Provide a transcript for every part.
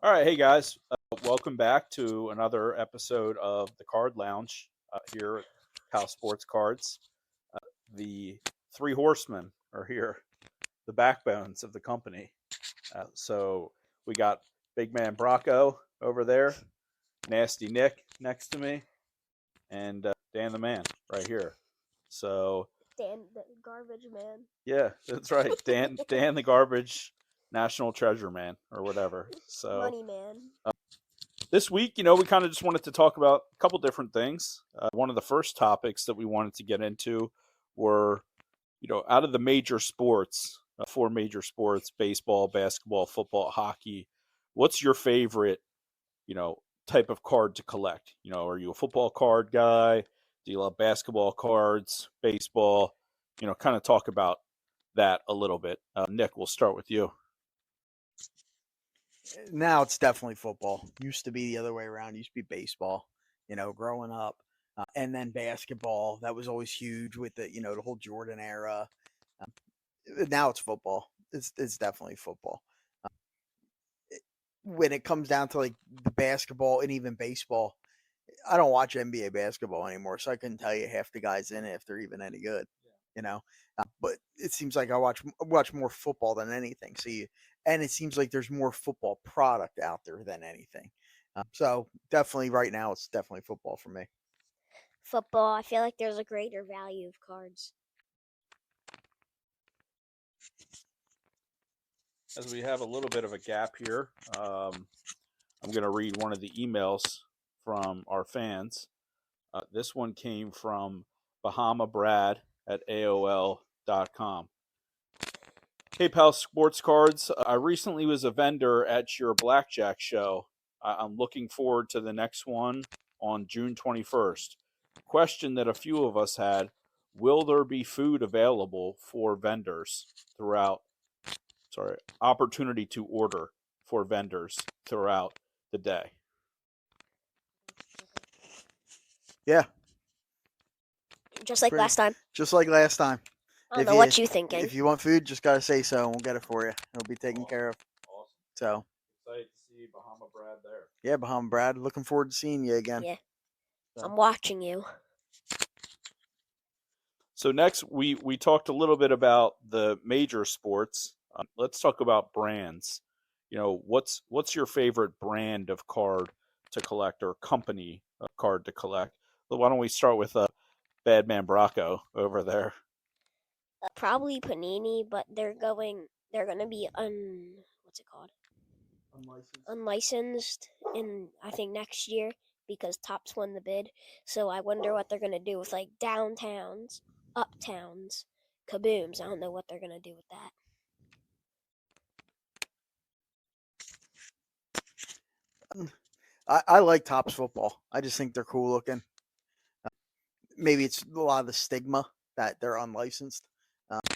All right, hey guys, welcome back to another episode of the Card Lounge here at Pal Sports Cards. The three horsemen are here, the backbones of the company. So we got Big Man Brocco over there, Nasty Nick next to me, and Dan the Man right here. So Dan, the garbage man. yeah, that's right, Dan the Garbage National Treasure Man or whatever. So Money man. this week, we kind of just wanted to talk about a couple different things. One of the first topics that we wanted to get into were, out of the major sports, four major sports: baseball, basketball, football, hockey. What's your favorite, type of card to collect? Are you a football card guy? Do you love basketball cards, baseball? Kind of talk about that a little bit. Nick, we'll start with you. Now it's definitely football. Used to be the other way around. Used to be baseball, growing up. And then basketball. That was always huge with the whole Jordan era. Now it's football. It's definitely football. When it comes down to like the basketball and even baseball, I don't watch NBA basketball anymore, so I couldn't tell you half the guys in it if they're even any good. You know, but it seems like I watch more football than anything. And it seems like there's more football product out there than anything. So definitely right now, it's definitely football for me. Football, I feel like there's a greater value of cards. As we have a little bit of a gap here, I'm going to read one of the emails from our fans. This one came from Bahama Brad at AOL.com. Hey, pal, sports cards. I recently was a vendor at your blackjack show. I'm looking forward to the next one on June 21st. Question that a few of us had: will there be food available for vendors throughout? Sorry, opportunity to order for vendors throughout the day. Yeah, Just like pretty, last time. just like last time. I don't If know you what you thinking. if you want food, just gotta say so, and we'll get it for you. It'll be taken care of. Awesome. So Excited to see Bahama Brad there. yeah, Bahama Brad, looking forward to seeing you again. Yeah. So. I'm watching you. So next, we talked a little bit about the major sports. Let's talk about brands. What's your favorite brand of card to collect or company of card to collect? Well, why don't we start with Bad Man Brocco over there? Probably Panini, but they're gonna be what's it called? Unlicensed in I think next year because Topps won the bid. So I wonder what they're gonna do with like downtowns, uptowns, kabooms. I don't know what they're gonna do with that. I like Topps football. I just think they're cool looking. Maybe it's a lot of the stigma that they're unlicensed.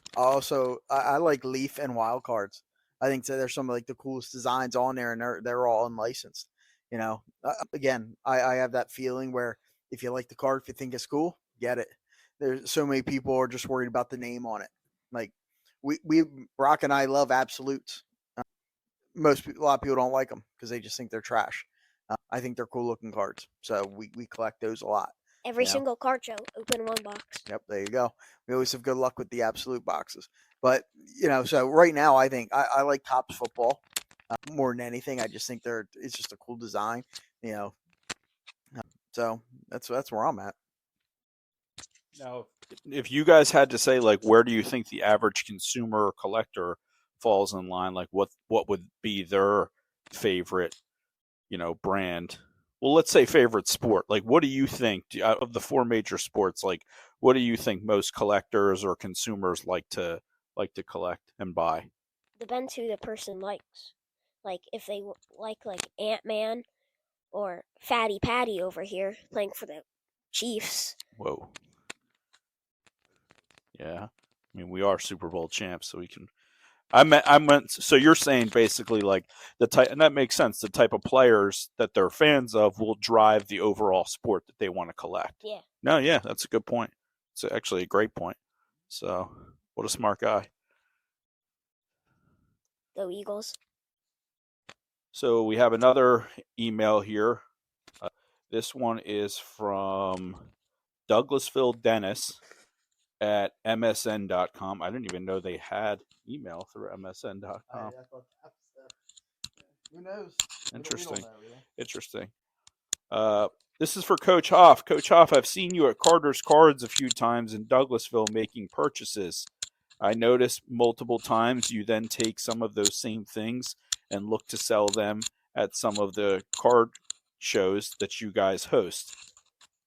I like Leaf and Wild Cards. I think that there's some of like the coolest designs on there, and they're all unlicensed. Again, I have that feeling where if you like the card, if you think it's cool, get it. There's so many people are just worried about the name on it. Like we Brock and I love absolutes. A lot of people don't like them because they just think they're trash. I think they're cool looking cards, so we collect those a lot. Every single card show, open one box. Yep, there you go. We always have good luck with the absolute boxes. But, so right now I think I like Topps football more than anything. I just think it's just a cool design, So that's where I'm at. Now, if you guys had to say, like, where do you think the average consumer or collector falls in line? Like, what would be their favorite, brand? Well, let's say favorite sport. Like, what do you think out of the four major sports? Like, what do you think most collectors or consumers like to collect and buy? Depends who the person likes. Like if they like Ant-Man or Fatty Patty over here playing for the Chiefs. Whoa. Yeah, I mean, we are Super Bowl champs, so we can. I meant. So you're saying basically like the type, and that makes sense. The type of players that they're fans of will drive the overall sport that they want to collect. Yeah. No, yeah, that's a good point. It's actually a great point. So, what a smart guy. Go Eagles. So we have another email here. This one is from Douglasville Dennis at msn.com. I didn't even know they had email through msn.com. I thought who knows? Interesting. We don't know everything. Interesting. This is for Coach Hoff. Coach Hoff, I've seen you at Carter's Cards a few times in Douglasville making purchases. I noticed multiple times you then take some of those same things and look to sell them at some of the card shows that you guys host.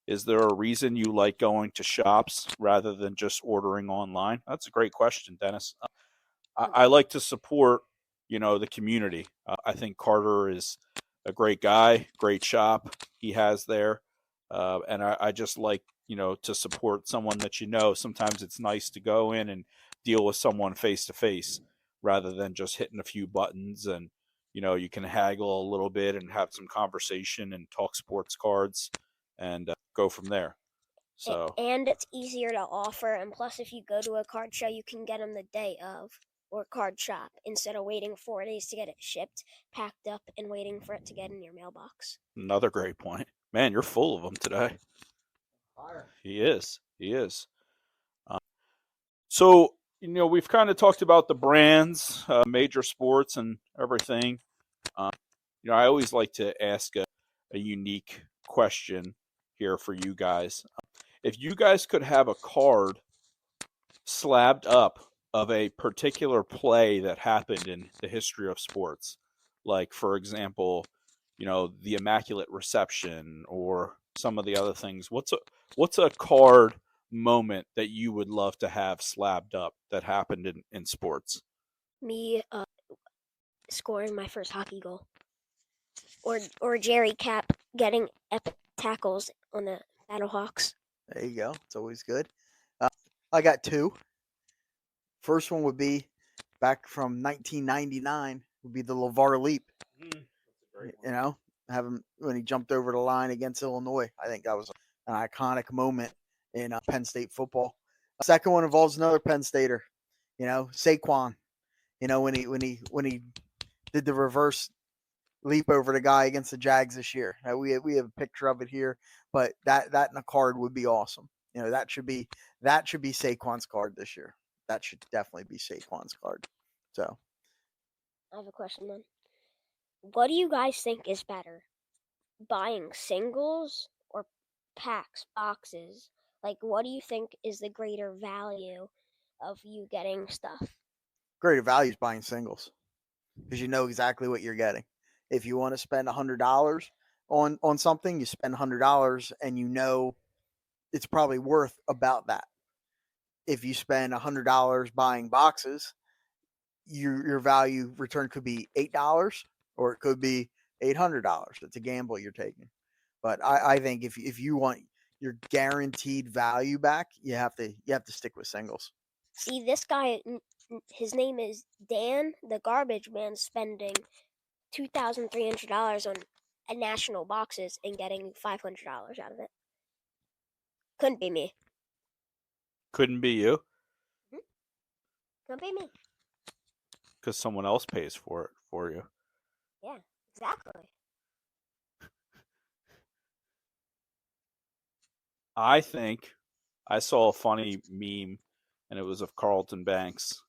Is there a reason you like going to shops rather than just ordering online? That's a great question, Dennis. I like to support, the community. I think Carter is a great guy, great shop he has there, and I just like to support someone that Sometimes it's nice to go in and deal with someone face to face rather than just hitting a few buttons and you can haggle a little bit and have some conversation and talk sports cards and go from there. So And it's easier to offer, and plus if you go to a card show you can get them the day of, or card shop, instead of waiting 4 days to get it shipped, packed up, and waiting for it to get in your mailbox. another great point. Man, you're full of them today. Fire. He is. So, we've kind of talked about the brands, major sports, and everything. I always like to ask a unique question here for you guys. If you guys could have a card slabbed up of a particular play that happened in the history of sports, like, for example, the Immaculate Reception or some of the other things, what's a card moment that you would love to have slabbed up that happened in sports? Me scoring my first hockey goal, or Jerry Cap getting epic tackles on the Battlehawks. There you go. It's always good. I got two. First one would be back from 1999. Would be the LeVar Leap. Have him when he jumped over the line against Illinois. I think that was an iconic moment in Penn State football. Second one involves another Penn Stater. Saquon. When he did the reverse leap over the guy against the Jags this year. We have a picture of it here, but that in a card would be awesome. That should be Saquon's card this year. That should definitely be Saquon's card. So I have a question then. What do you guys think is better? Buying singles or packs, boxes? Like, what do you think is the greater value of you getting stuff? greater value is buying singles because you know exactly what you're getting. If you want to spend $100 on something, you spend $100 and you know it's probably worth about that. If you spend $100 buying boxes, your value return could be $8 or it could be $800. It's a gamble you're taking. But I think if you want your guaranteed value back, you have to stick with singles. See, this guy, his name is Dan, the garbage man, spending $2,300 on national boxes and getting $500 out of it. Couldn't be me. Couldn't be you Couldn't be me. because someone else pays for it for you. Yeah, exactly. I think I saw a funny meme, and it was of Carlton Banks,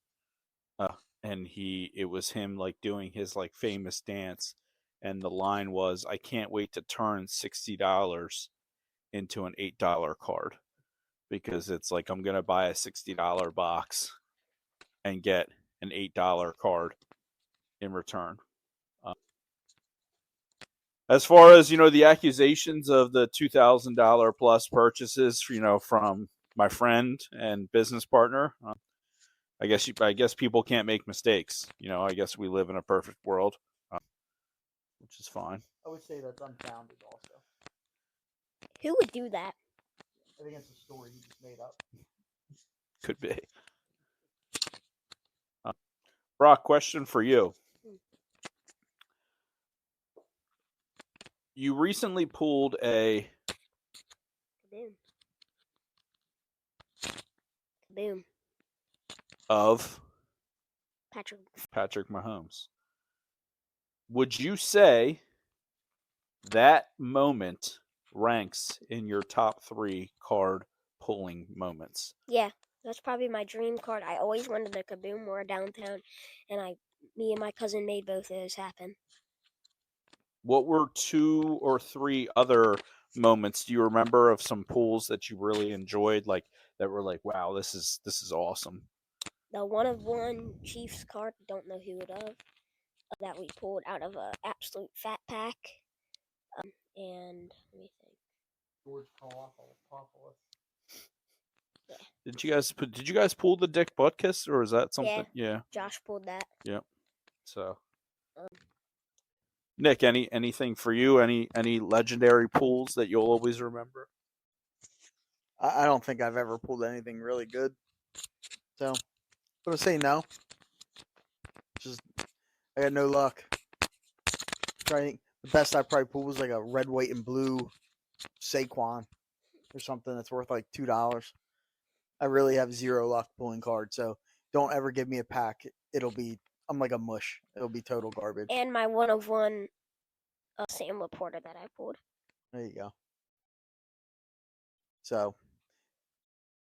and it was him like doing his like famous dance, and the line was, "I can't wait to turn $60 into an $8 card," because it's like I'm gonna buy a $60 box and get an $8 card in return. As far as the accusations of the $2,000 plus purchases, from my friend and business partner, I guess people can't make mistakes. I guess we live in a perfect world, which is fine. I would say that's unfounded also. Who would do that? I think it's a story he just made up. Could be. Brock, question for you. You recently pulled a Kaboom. Kaboom. of Patrick. Patrick Mahomes. would you say that moment ranks in your top 3 card pulling moments? Yeah, that's probably my dream card. I always wanted a Kaboom or a Downtown, and me and my cousin made both of those happen. What were 2 or 3 other moments do you remember of some pulls that you really enjoyed, like that were like, wow, this is awesome? The 1-of-1 Chiefs card, don't know who it of, that we pulled out of a absolute fat pack. And let me think. George Paulopoulos. Yeah. Did you guys pull the Dick Butkus, or is that something? Yeah. Josh pulled that. Yep. So, Um, Nick, anything for you? Any legendary pulls that you'll always remember? I don't think I've ever pulled anything really good. So, I'm going to say no. Just, I got no luck. The best I probably pulled was like a red, white, and blue Saquon or something that's worth like $2. I really have zero luck pulling cards, so don't ever give me a pack. I'm like a mush. It'll be total garbage. And my 1-of-1 Sam Laporta that I pulled. There you go. So,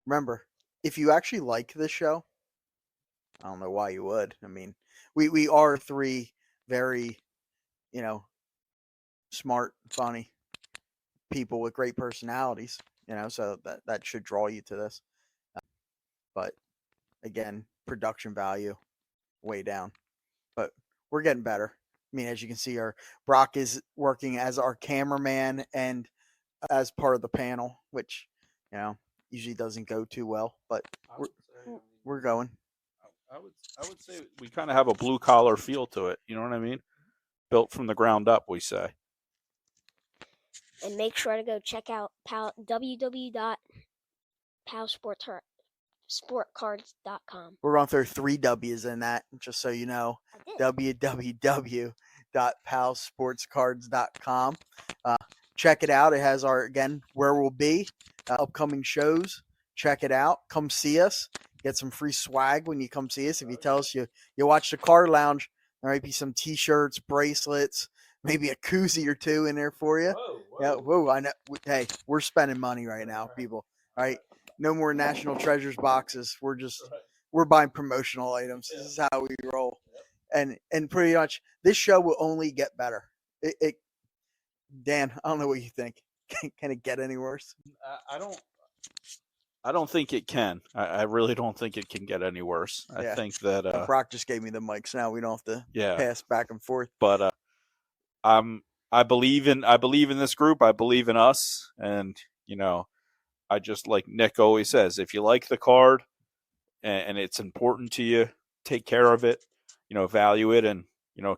remember, if you actually like this show, I don't know why you would. I mean, we are 3 very, smart, funny people with great personalities, so that should draw you to this. But again, production value way down. But we're getting better. I mean, as you can see, our Brock is working as our cameraman and as part of the panel, which usually doesn't go too well, but we're going. I would say we kind of have a blue collar feel to it. You know what I mean? Built from the ground up, we say. And make sure to go check out www.palsportcards.com. We're going to throw 3 W's in that, just so you know. www.palsportscards.com. Check it out. It has where we'll be, upcoming shows. Check it out. Come see us. Get some free swag when you come see us. If you tell us you watch the Card Lounge, there might be some T-shirts, bracelets, maybe a koozie or 2 in there for you. Whoa. Yeah, whoa! I know. Hey, we're spending money right now, people. All right, no more National Treasures boxes. We're buying promotional items. This is how we roll, and pretty much this show will only get better. Dan, I don't know what you think. Can it get any worse? I don't think it can. I really don't think it can get any worse. I think that Brock just gave me the mic, so now we don't have to pass back and forth. But I believe in this group. I believe in us, and I just, like Nick always says, if you like the card and it's important to you, take care of it, value it, and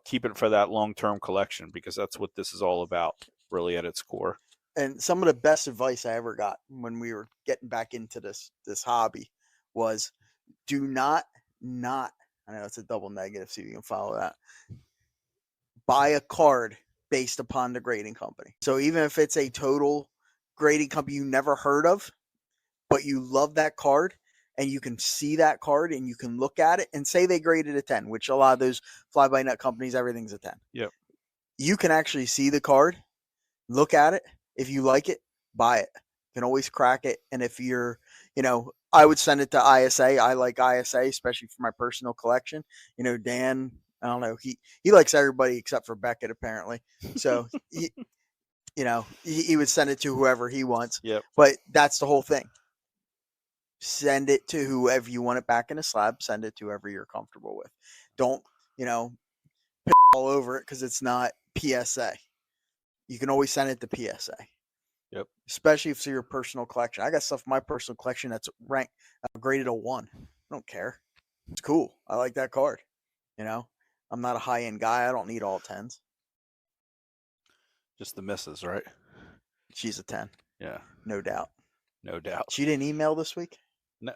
keep it for that long-term collection, because that's what this is all about, really, at its core. And some of the best advice I ever got when we were getting back into this hobby was, do not, I know it's a double negative, see if you can follow that, buy a card based upon the grading company. So even if it's a total grading company you never heard of, but you love that card, and you can see that card and you can look at it and say they graded a 10, which a lot of those fly-by-night companies, everything's a 10. Yep. You can actually see the card, look at it. If you like it, buy it. You can always crack it. And if you're, I would send it to ISA. I like ISA, especially for my personal collection. Dan, I don't know. He likes everybody except for Beckett, apparently. So, he would send it to whoever he wants. Yep. But that's the whole thing. Send it to whoever you want it back in a slab. Send it to whoever you're comfortable with. Don't, piss all over it because it's not PSA. You can always send it to PSA. Yep. Especially if it's your personal collection. I got stuff in my personal collection that's ranked graded a 1. I don't care. It's cool. I like that card. I'm not a high-end guy. I don't need all 10s. Just the misses, right? She's a 10. Yeah. No doubt. No doubt. She didn't email this week? No.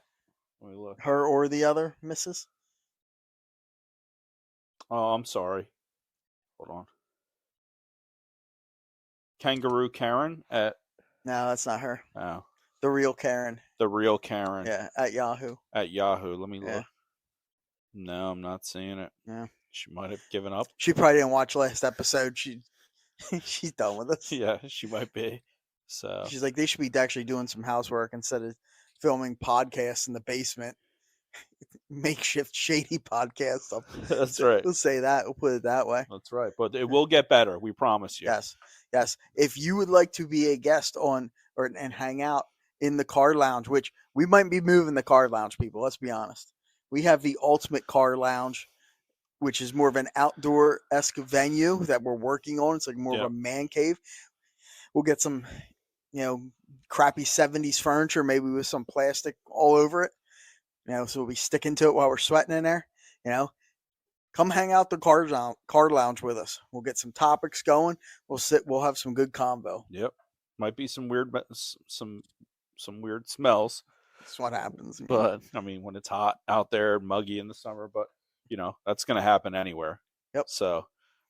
Let me look. Her or the other misses? Oh, I'm sorry. Hold on. Kangaroo Karen at... No, that's not her. Oh. The real Karen. The real Karen. Yeah, at Yahoo. At Yahoo. Let me look. Yeah. No, I'm not seeing it. Yeah. She might have given up. She probably didn't watch last episode. She's done with us. Yeah, she might be. So She's like, they should be actually doing some housework instead of filming podcasts in the basement. Makeshift shady podcast stuff. that's right. We'll say that. We'll put it that way. That's right. But it will get better. We promise you. Yes. Yes. If you would like to be a guest on and hang out in the car lounge, which we might be moving the car lounge, people, let's be honest. We have the ultimate car lounge, which is more of an outdoor-esque venue that we're working on. It's like more of a man cave. We'll get some, crappy 70s furniture, maybe with some plastic all over it. So we'll be sticking to it while we're sweating in there. Come hang out the car lounge with us. We'll get some topics going. We'll have some good convo. Yep. Might be some weird some weird smells. That's what happens. But I mean, when it's hot out there, muggy in the summer, but that's going to happen anywhere. Yep. So,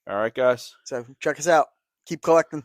all right, guys. So check us out. Keep collecting.